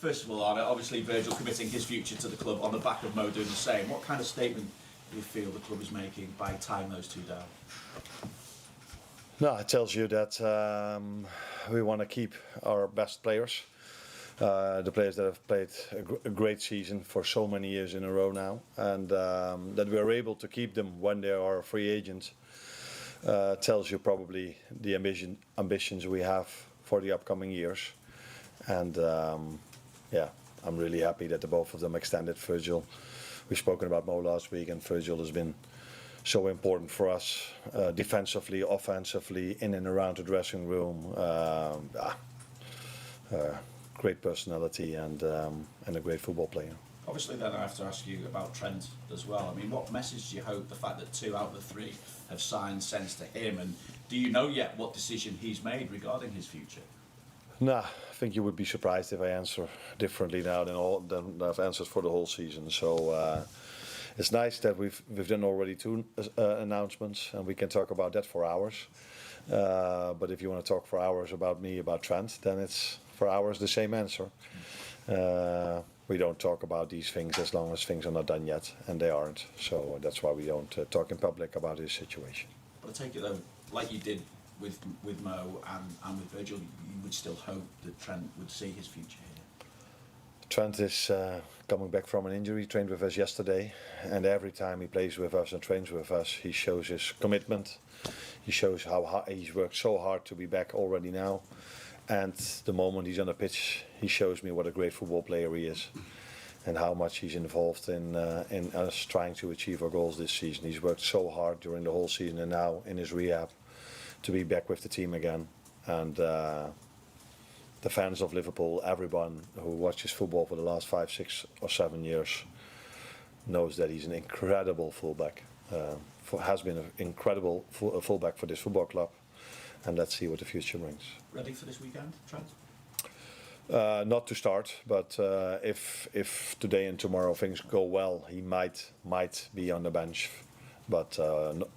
First of all, Arne, obviously Virgil committing his future to the club on the back of Mo doing the same. What kind of statement do you feel the club is making by tying those two down? No, it tells you that we want to keep our best players. The players that have played a great season for so many years in a row now, and that we are able to keep them when they are free agents tells you probably the ambitions we have for the upcoming years. And yeah, I'm really happy that the both of them extended. Virgil, we've spoken about Mo last week, and Virgil has been so important for us defensively, offensively, in and around the dressing room. Great personality and a great football player. Obviously, then I have to ask you about Trent as well. I mean, what message do you hope the fact that 2 out of the 3 have signed sends to him? And do you know yet what decision he's made regarding his future? Nah, I think you would be surprised if I answer differently now than I've answered for the whole season. So it's nice that we've done already 2 announcements, and we can talk about that for hours. But if you want to talk for hours about me, about Trent, then it's for hours the same answer. We don't talk about these things as long as things are not done yet, and they aren't. So that's why we don't talk in public about his situation. But I take it though, like you did with Mo and with Virgil, you would still hope that Trent would see his future here. Trent is coming back from an injury. He trained with us yesterday, and every time he plays with us and trains with us, he shows his commitment. He shows how hard, he's worked so hard to be back already now. And the moment he's on the pitch, he shows me what a great football player he is, and how much he's involved in us trying to achieve our goals this season. He's worked so hard during the whole season, and now in his rehab, to be back with the team again. And the fans of Liverpool, everyone who watches football for the last 5, 6 or 7 years, knows that he's an incredible fullback. Has been an incredible fullback for this football club. And let's see what the future brings. Ready for this weekend, Trent? Not to start, but if today and tomorrow things go well, he might be on the bench, but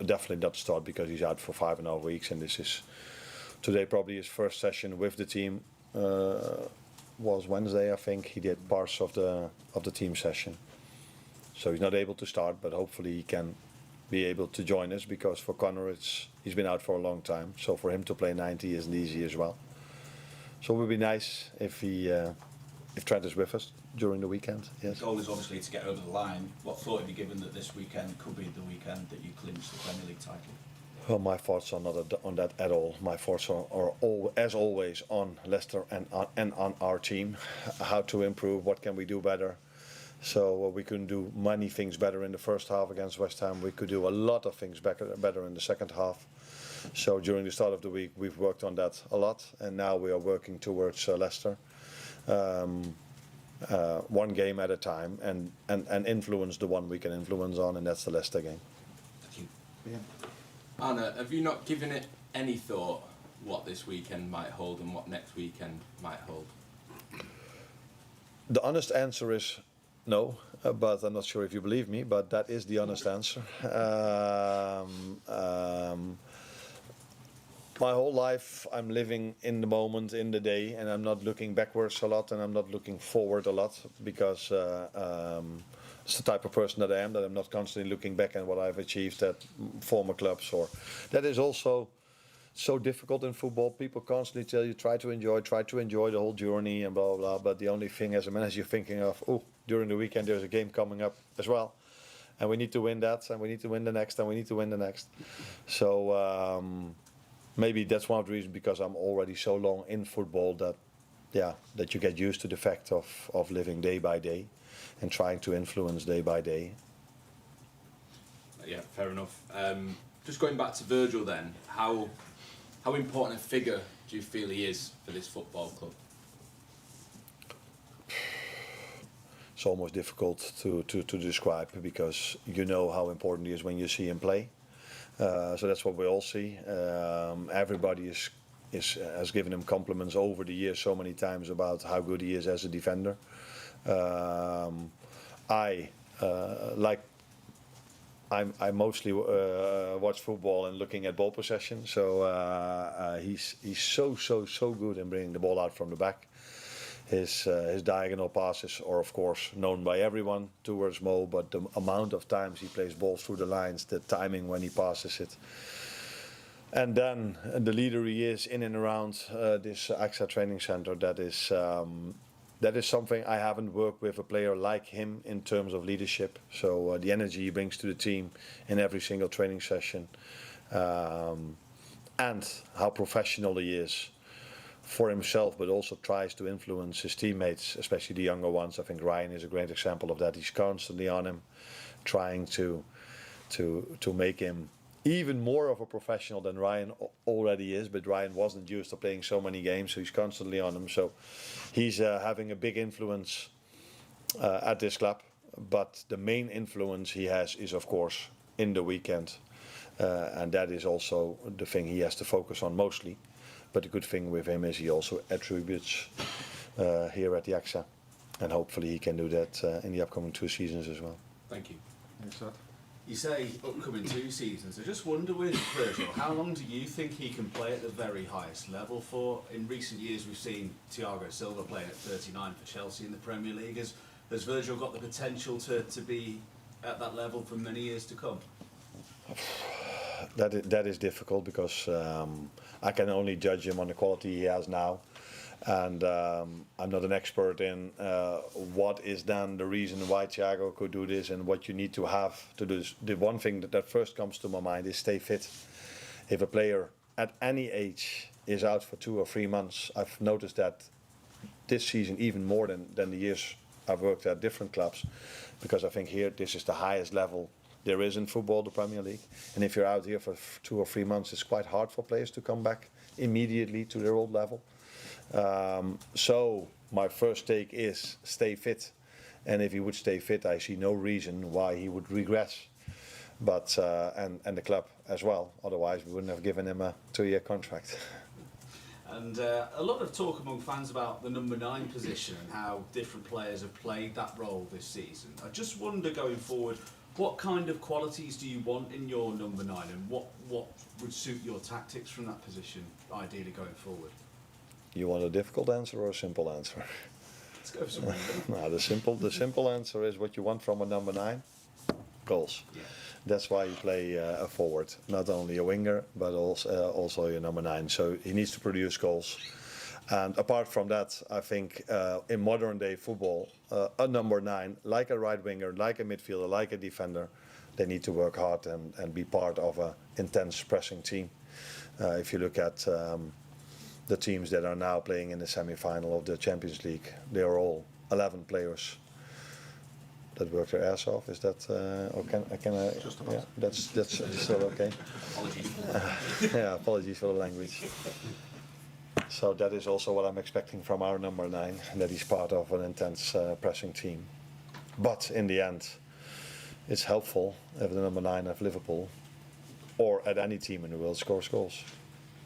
definitely not start because he's out for 5.5 weeks, and this is today probably his first session with the team. Was Wednesday, I think. He did parts of the team session, so he's not able to start, but hopefully he can be able to join us, because for Connor he's been out for a long time, so for him to play 90 isn't easy as well. So it would be nice if Trent is with us during the weekend. Yes. The goal is obviously to get over the line. What thought have you given that this weekend could be the weekend that you clinch the Premier League title? Well, my thoughts are not on that at all. My thoughts are all, as always, on Leicester and on our team. How to improve, what can we do better. So we couldn't do many things better in the first half against West Ham. We could do a lot of things better in the second half. So during the start of the week, we've worked on that a lot, and now we are working towards Leicester, one game at a time, and influence the one we can influence on, and that's the Leicester game. Thank you. Yeah. Anna, have you not given it any thought what this weekend might hold and what next weekend might hold? The honest answer is no, but I'm not sure if you believe me, but that is the honest answer. My whole life I'm living in the moment, in the day, and I'm not looking backwards a lot, and I'm not looking forward a lot, because it's the type of person that I am, that I'm not constantly looking back at what I've achieved at former clubs. Or that is also so difficult in football. People constantly tell you try to enjoy the whole journey and blah blah blah, but the only thing as a manager you're thinking of, oh, during the weekend there's a game coming up as well, and we need to win that, and we need to win the next, and we need to win the next. So maybe that's one of the reasons, because I'm already so long in football, that you get used to the fact of living day by day and trying to influence day by day. Yeah, fair enough. Just going back to Virgil then, how important a figure do you feel he is for this football club? It's almost difficult to describe, because you know how important he is when you see him play. So that's what we all see. Everybody has given him compliments over the years so many times about how good he is as a defender. I mostly watch football and looking at ball possession. So he's so good in bringing the ball out from the back. His diagonal passes are of course known by everyone towards Mo, but the amount of times he plays balls through the lines, the timing when he passes it, and then the leader he is in and around this AXA training center, that is something I haven't worked with a player like him in terms of leadership. So the energy he brings to the team in every single training session, and how professional he is for himself, but also tries to influence his teammates, especially the younger ones. I think Ryan is a great example of that. He's constantly on him, trying to make him even more of a professional than Ryan already is. But Ryan wasn't used to playing so many games, so he's constantly on him. So he's having a big influence at this club. But the main influence he has is, of course, in the weekend. And that is also the thing he has to focus on mostly. But the good thing with him is he also attributes here at the AXA. And hopefully he can do that in the upcoming 2 seasons as well. Thank you. Thanks, Matt. You say upcoming 2 seasons. I just wonder with Virgil, how long do you think he can play at the very highest level for? In recent years, we've seen Thiago Silva playing at 39 for Chelsea in the Premier League. Has Virgil got the potential to be at that level for many years to come? That is difficult because I can only judge him on the quality he has now. And I'm not an expert in what is then the reason why Thiago could do this and what you need to have to do this. The one thing that first comes to my mind is stay fit. If a player at any age is out for 2 or 3 months, I've noticed that this season even more than the years I've worked at different clubs, because I think here this is the highest level there is in football, the Premier League. And if you're out here for 2 or 3 months, it's quite hard for players to come back immediately to their old level. So my first take is stay fit, and if he would stay fit, I see no reason why he would regress. But and the club as well. Otherwise, we wouldn't have given him a 2-year contract. And a lot of talk among fans about the number 9 position and how different players have played that role this season. I just wonder going forward, what kind of qualities do you want in your number 9, and what would suit your tactics from that position, ideally going forward? You want a difficult answer or a simple answer? Let's go for something. No, the simple answer is what you want from a number 9: goals. Yeah. That's why you play a forward, not only a winger, but also your number 9. So he needs to produce goals. And apart from that, I think in modern day football, a number 9, like a right winger, like a midfielder, like a defender, they need to work hard and be part of an intense pressing team. If you look at the teams that are now playing in the semi-final of the Champions League, they are all 11 players that work their ass off. Is that or can I? Just about. Yeah, that's still okay. Apologies. Yeah, apologies for the language. So that is also what I'm expecting from our number 9, that he's part of an intense pressing team. But in the end, it's helpful if the number 9 of Liverpool or at any team in the world scores goals.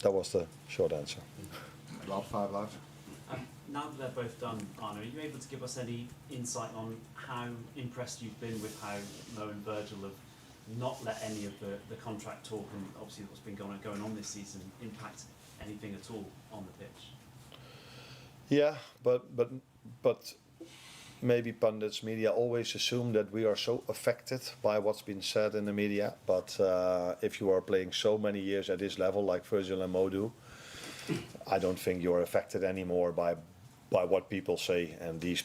That was the short answer. Loud, 5 loud. Now that they're both done, Arne, are you able to give us any insight on how impressed you've been with how Mo and Virgil have not let any of the contract talk and obviously what's been going on this season impact anything at all on the pitch? Yeah, but maybe pundits, media always assume that we are so affected by what's been said in the media. But if you are playing so many years at this level, like Virgil and Mo do, I don't think you're affected anymore by what people say. And these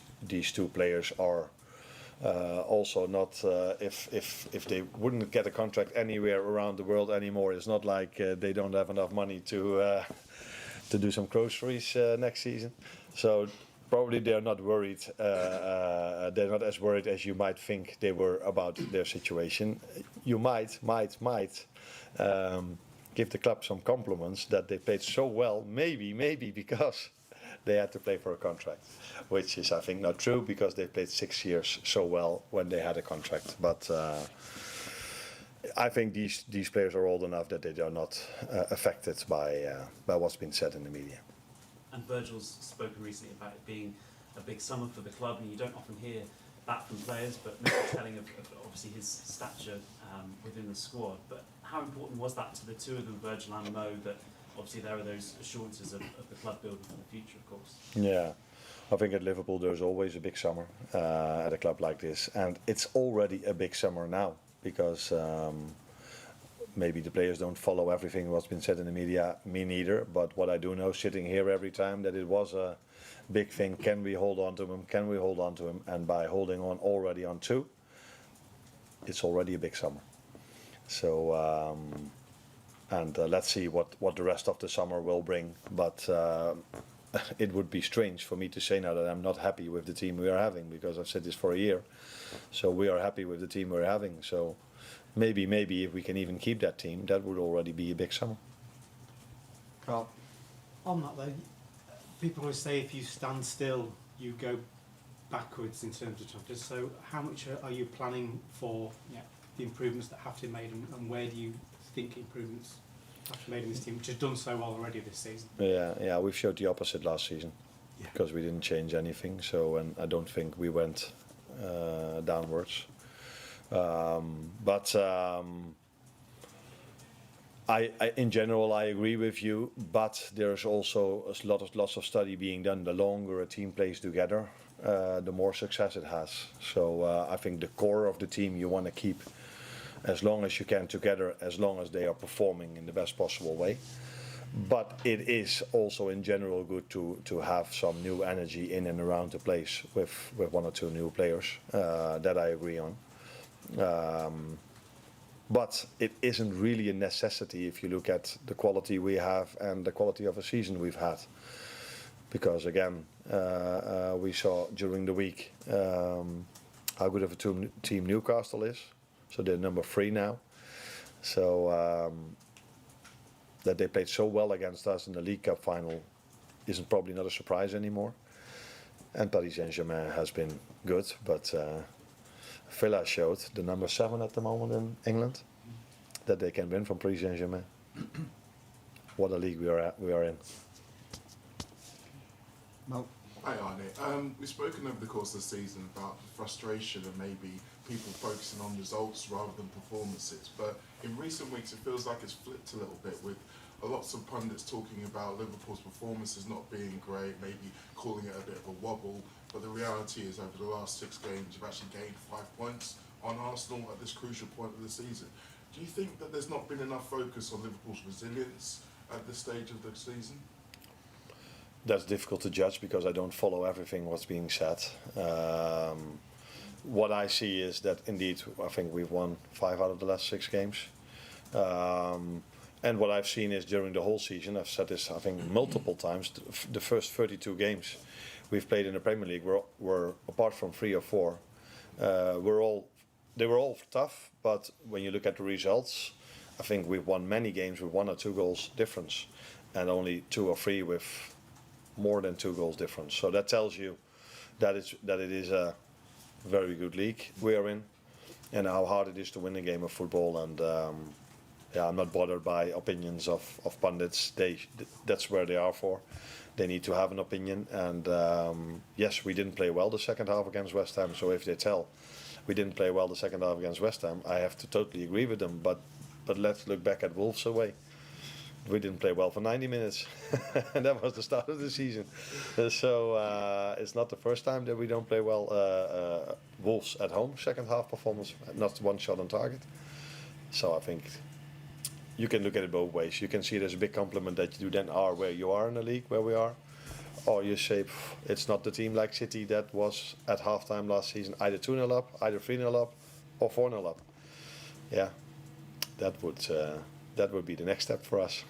2 players are also not. If they wouldn't get a contract anywhere around the world anymore, it's not like they don't have enough money to do some groceries next season. So probably they're not worried. They're not as worried as you might think they were about their situation. You might give the club some compliments that they played so well. Maybe because they had to play for a contract, which is I think not true, because they played 6 years so well when they had a contract. But I think these players are old enough that they are not affected by what's been said in the media. And Virgil's spoken recently about it being a big summer for the club, and you don't often hear that from players, but maybe telling of obviously his stature within the squad. But how important was that to the 2 of them, Virgil and Mo, that obviously there are those assurances of the club building for the future, of course? Yeah, I think at Liverpool there's always a big summer at a club like this, and it's already a big summer now because maybe the players don't follow everything what's been said in the media. Me neither. But what I do know, sitting here every time, that it was a big thing. Can we hold on to him? Can we hold on to him? And by holding on already on 2, it's already a big summer. So let's see what the rest of the summer will bring. But it would be strange for me to say now that I'm not happy with the team we are having, because I've said this for a year. So we are happy with the team we're having. So maybe if we can even keep that team, that would already be a big summer. Carl. On that though, people always say if you stand still, you go backwards in terms of chances. So how much are you planning for the improvements that have to be made, and where do you think improvements have to be made in this team, which has done so well already this season? Yeah, we showed the opposite last season because we didn't change anything. So, and I don't think we went downwards. I in general I agree with you, but there's also lots of study being done. The longer a team plays together, the more success it has. So I think the core of the team you want to keep as long as you can together, as long as they are performing in the best possible way. But it is also in general good to have some new energy in and around the place with 1 or 2 new players. That I agree on. But it isn't really a necessity if you look at the quality we have and the quality of a season we've had. Because again, we saw during the week how good of a team Newcastle is. So they're number 3 now. So that they played so well against us in the League Cup final isn't probably not a surprise anymore. And Paris Saint-Germain has been good, but Villa showed, the number 7 at the moment in England, that they can win from Paris Saint-Germain. What a league we are in. Well, Hi Arne, we've spoken over the course of the season about the frustration and maybe people focusing on results rather than performances, but in recent weeks it feels like it's flipped a little bit, with lots of pundits talking about Liverpool's performances not being great, maybe calling it a bit of a wobble, but the reality is over the last 6 games you've actually gained 5 points on Arsenal at this crucial point of the season. Do you think that there's not been enough focus on Liverpool's resilience at this stage of the season? That's difficult to judge because I don't follow everything what's being said. What I see is that indeed I think we've won 5 out of the last 6 games. And what I've seen is during the whole season, I've said this I think multiple times, the first 32 games we've played in the Premier League were apart from 3 or 4, they were all tough, but when you look at the results, I think we've won many games with 1 or 2 goals difference, and only 2 or 3 with more than 2 goals difference. So that tells you that it is a very good league we are in, and how hard it is to win a game of football. And I'm not bothered by opinions of pundits. That's where they are for. They need to have an opinion. And yes, we didn't play well the second half against West Ham. So if they tell we didn't play well the second half against West Ham, I have to totally agree with them. But let's look back at Wolves away. We didn't play well for 90 minutes, and that was the start of the season. So it's not the first time that we don't play well. Wolves at home, second half performance, not 1 shot on target. So I think you can look at it both ways. You can see it as a big compliment that you then are where you are in the league, where we are. Or you say it's not the team like City that was at halftime last season, either 2-0 up, either 3-0 up, or 4-0 up. Yeah, that would be the next step for us.